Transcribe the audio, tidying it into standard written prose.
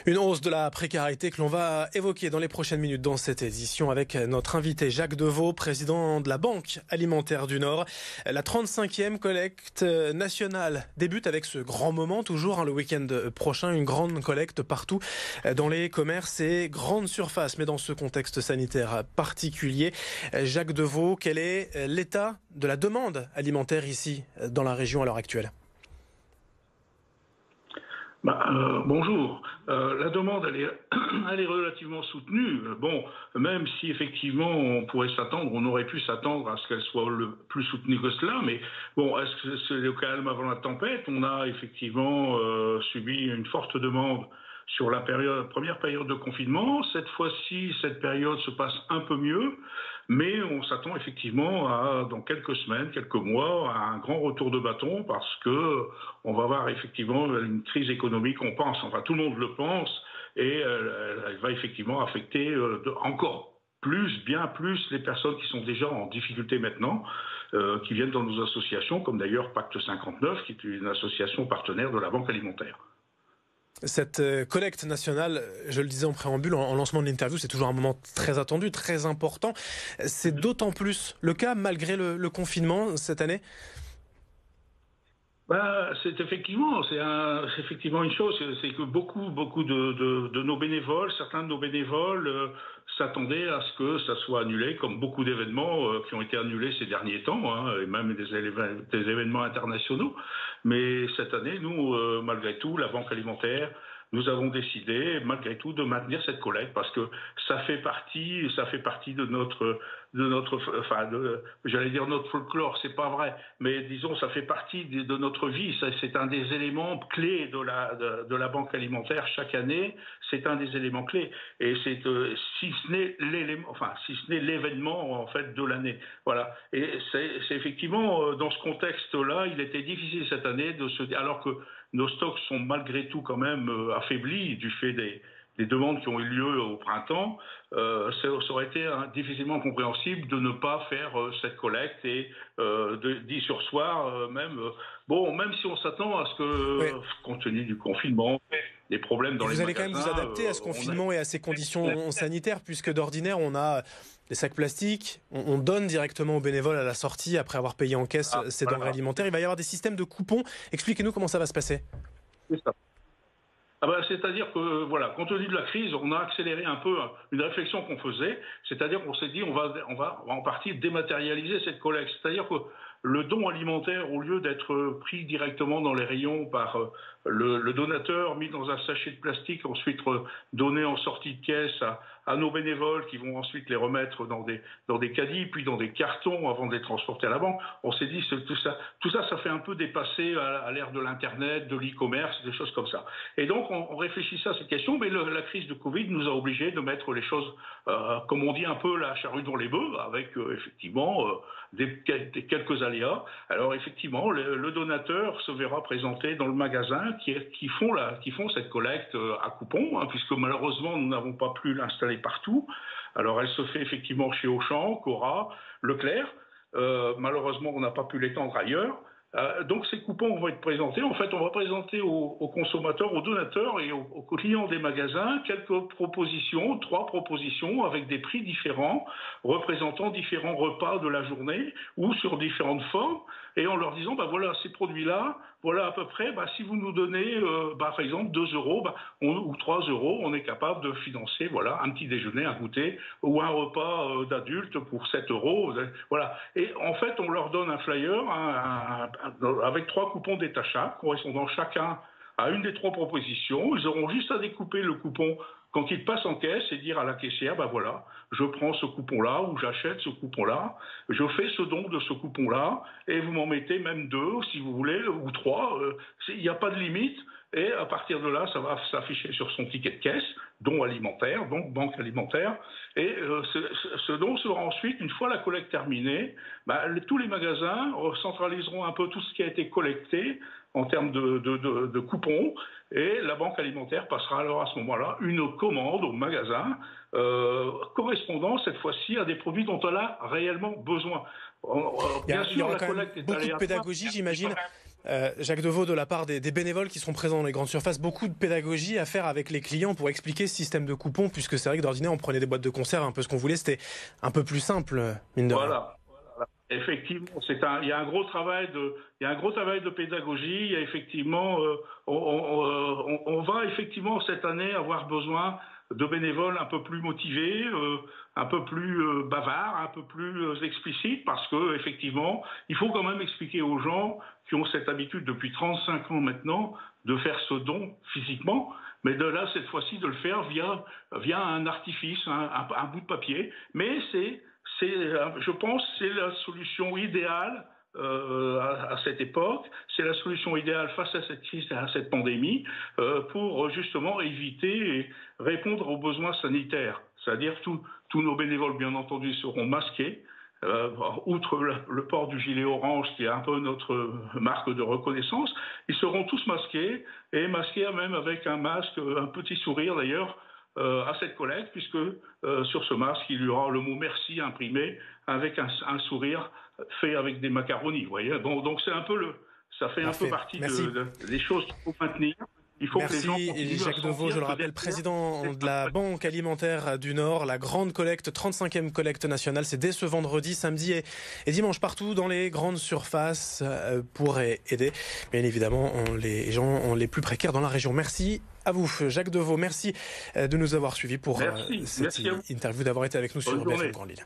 Une hausse de la précarité que l'on va évoquer dans les prochaines minutes dans cette édition avec notre invité Jacques Deveau, président de la Banque alimentaire du Nord. La 35e collecte nationale débute avec ce grand moment, toujours le week-end prochain, une grande collecte partout dans les commerces et grandes surfaces. Mais dans ce contexte sanitaire particulier, Jacques Deveau, quel est l'état de la demande alimentaire ici dans la région à l'heure actuelle ? Bonjour. La demande, elle est relativement soutenue. Bon, même si effectivement on pourrait s'attendre, on aurait pu s'attendre à ce qu'elle soit le plus soutenue que cela, mais bon, est-ce que c'est le calme avant la tempête? On a effectivement subi une forte demande sur la première période de confinement. Cette fois-ci, cette période se passe un peu mieux, mais on s'attend effectivement dans quelques semaines, quelques mois, à un grand retour de bâton parce que on va avoir effectivement une crise économique, on pense, enfin tout le monde le pense, et elle va effectivement affecter encore bien plus les personnes qui sont déjà en difficulté maintenant, qui viennent dans nos associations, comme d'ailleurs Pacte 59, qui est une association partenaire de la Banque alimentaire. Cette collecte nationale, je le disais en préambule, en lancement de l'interview, c'est toujours un moment très attendu, très important. C'est d'autant plus le cas malgré le confinement cette année ? C'est effectivement une chose, c'est que beaucoup de nos bénévoles, certains de nos bénévoles s'attendaient à ce que ça soit annulé, comme beaucoup d'événements qui ont été annulés ces derniers temps, et même des événements internationaux. Mais cette année, nous, malgré tout, la Banque alimentaire, nous avons décidé, malgré tout, de maintenir cette collecte parce que ça fait partie de notre j'allais dire notre folklore, c'est pas vrai, mais disons, ça fait partie de notre vie. C'est un des éléments clés de la Banque alimentaire chaque année. C'est un des éléments clés, et c'est si ce n'est l'événement en fait de l'année. Voilà. Et c'est effectivement dans ce contexte-là, il était difficile cette année alors que nos stocks sont malgré tout quand même affaiblis du fait des demandes qui ont eu lieu au printemps, ça aurait été difficilement compréhensible de ne pas faire cette collecte et d'y sursoir même si on s'attend à ce que, compte tenu du confinement, des problèmes dans les magasins... Vous allez quand même vous adapter à ce confinement et à ces conditions sanitaires, puisque d'ordinaire, on a des sacs plastiques, on donne directement aux bénévoles à la sortie après avoir payé en caisse ces denrées alimentaires. Il va y avoir des systèmes de coupons. Expliquez-nous comment ça va se passer. C'est ça. C'est-à-dire que, compte tenu de la crise, on a accéléré un peu une réflexion qu'on faisait, c'est-à-dire qu'on s'est dit on va en partie dématérialiser cette collecte. C'est-à-dire que le don alimentaire, au lieu d'être pris directement dans les rayons par le donateur, mis dans un sachet de plastique, ensuite donné en sortie de caisse à nos bénévoles qui vont ensuite les remettre dans des caddies, puis dans des cartons avant de les transporter à la banque, on s'est dit tout ça fait un peu dépasser à l'ère de l'Internet, de l'e-commerce, des choses comme ça. Et donc on réfléchissait à ces questions, mais la crise de Covid nous a obligés de mettre les choses, comme on dit un peu, la charrue dans les bœufs, avec effectivement quelques aléas. Alors effectivement, le donateur se verra présenté dans le magasin qui font cette collecte à coupons, puisque malheureusement nous n'avons pas pu l'installer partout. Alors elle se fait effectivement chez Auchan, Cora, Leclerc. Malheureusement on n'a pas pu l'étendre ailleurs. Donc ces coupons vont être présentés. En fait, on va présenter aux consommateurs, aux donateurs et aux clients des magasins quelques propositions, 3 propositions avec des prix différents, représentant différents repas de la journée ou sur différentes formes, et en leur disant, voilà ces produits-là, voilà à peu près, si vous nous donnez, par exemple, 2 euros ou 3 euros, on est capable de financer, un petit déjeuner, un goûter ou un repas d'adulte pour 7 euros. Voilà. Et en fait, on leur donne un flyer, avec 3 coupons détachables, correspondant chacun à une des 3 propositions. Ils auront juste à découper le coupon quand ils passent en caisse et dire à la caissière, je prends ce coupon-là ou j'achète ce coupon-là, je fais ce don de ce coupon-là et vous m'en mettez même 2 si vous voulez, ou 3, il n'y a pas de limite. Et à partir de là, ça va s'afficher sur son ticket de caisse, don alimentaire, donc banque alimentaire. Et ce don sera ensuite, une fois la collecte terminée, tous les magasins centraliseront un peu tout ce qui a été collecté en termes de coupons. Et la banque alimentaire passera alors à ce moment-là une commande au magasin correspondant cette fois-ci à des produits dont elle a réellement besoin. Il y aura quand même beaucoup de pédagogie, j'imagine. Jacques Deveau, de la part des bénévoles qui seront présents dans les grandes surfaces, beaucoup de pédagogie à faire avec les clients pour expliquer ce système de coupons, puisque c'est vrai que d'ordinaire on prenait des boîtes de conserve, un peu ce qu'on voulait, c'était un peu plus simple, mine de rien. Voilà. Effectivement, il y a un gros travail de pédagogie. Il y a effectivement, on va effectivement cette année avoir besoin de bénévoles un peu plus motivés, un peu plus bavards, un peu plus explicites, parce que effectivement, il faut quand même expliquer aux gens qui ont cette habitude depuis 35 ans maintenant de faire ce don physiquement, mais de là cette fois-ci de le faire via un artifice, un bout de papier. Mais je pense, c'est la solution idéale à cette époque. C'est la solution idéale face à cette crise, à cette pandémie, pour justement éviter et répondre aux besoins sanitaires. C'est-à-dire tous nos bénévoles, bien entendu, seront masqués. Outre le port du gilet orange, qui est un peu notre marque de reconnaissance, ils seront tous masqués, et masqués même avec un masque, un petit sourire d'ailleurs, à cette collecte, puisque sur ce masque, il y aura le mot merci imprimé avec un sourire fait avec des macaronis. Vous voyez, donc c'est un peu ça fait un peu partie des choses qu'il faut maintenir. Il faut que les gens Jacques Deveau, je le rappelle, président de la Banque alimentaire du Nord. La grande collecte, 35e collecte nationale, c'est dès ce vendredi, samedi et dimanche partout dans les grandes surfaces pour aider, bien évidemment, les gens les plus précaires dans la région. Merci à vous, Jacques Deveau. Merci de nous avoir suivis pour cette interview, d'avoir été avec nous sur BFM Grand Lille.